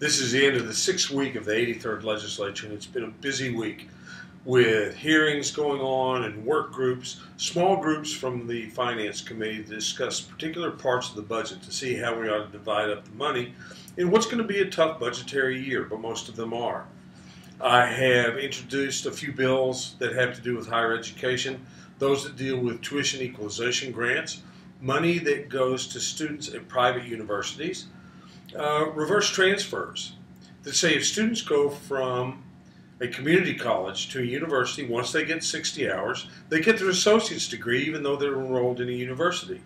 This is the end of the sixth week of the 83rd legislature, and it's been a busy week with hearings going on and work groups, small groups from the Finance Committee to discuss particular parts of the budget to see how we ought to divide up the money in what's going to be a tough budgetary year, but most of them are. I have introduced a few bills that have to do with higher education, those that deal with tuition equalization grants, money that goes to students at private universities, reverse transfers that say if students go from a community college to a university, once they get 60 hours, they get their associate's degree even though they're enrolled in a university.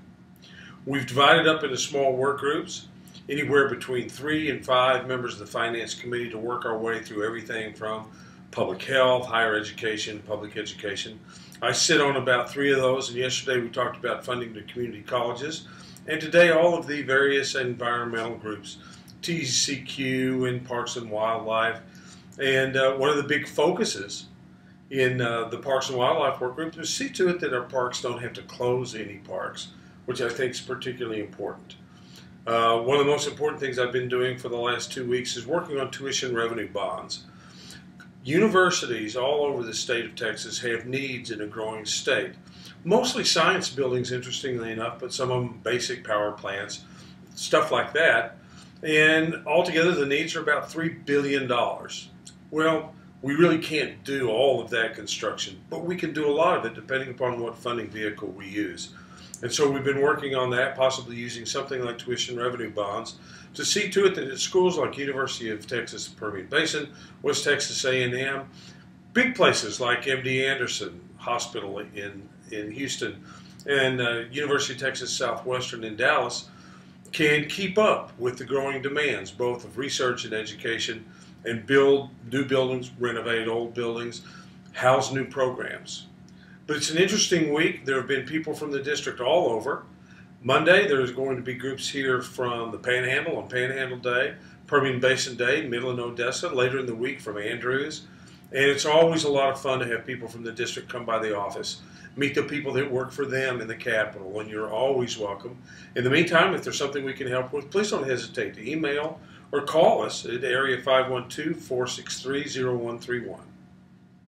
We've divided up into small work groups, anywhere between 3 and 5 members of the Finance Committee to work our way through everything from public health, higher education, public education. I sit on about 3 of those, and yesterday we talked about funding to community colleges, and today all of the various environmental groups, TCQ and Parks and Wildlife. And one of the big focuses in the Parks and Wildlife work group is see to it that our parks don't have to close any parks, which I think is particularly important. One of the most important things I've been doing for the last 2 weeks is working on tuition revenue bonds. Universities all over the state of Texas have needs in a growing state. Mostly science buildings, interestingly enough, but some of them basic power plants, stuff like that. And altogether the needs are about $3 billion. Well, we really can't do all of that construction, but we can do a lot of it depending upon what funding vehicle we use. And so we've been working on that, possibly using something like tuition revenue bonds to see to it that at schools like University of Texas Permian Basin, West Texas A&M, big places like MD Anderson Hospital in Houston, and University of Texas Southwestern in Dallas can keep up with the growing demands, both of research and education, and build new buildings, renovate old buildings, house new programs. But it's an interesting week. There have been people from the district all over. Monday, there's going to be groups here from the Panhandle on Panhandle Day, Permian Basin Day, Midland, Odessa, later in the week from Andrews. And it's always a lot of fun to have people from the district come by the office, meet the people that work for them in the Capitol, and you're always welcome. In the meantime, if there's something we can help with, please don't hesitate to email or call us at area 512-463-0131.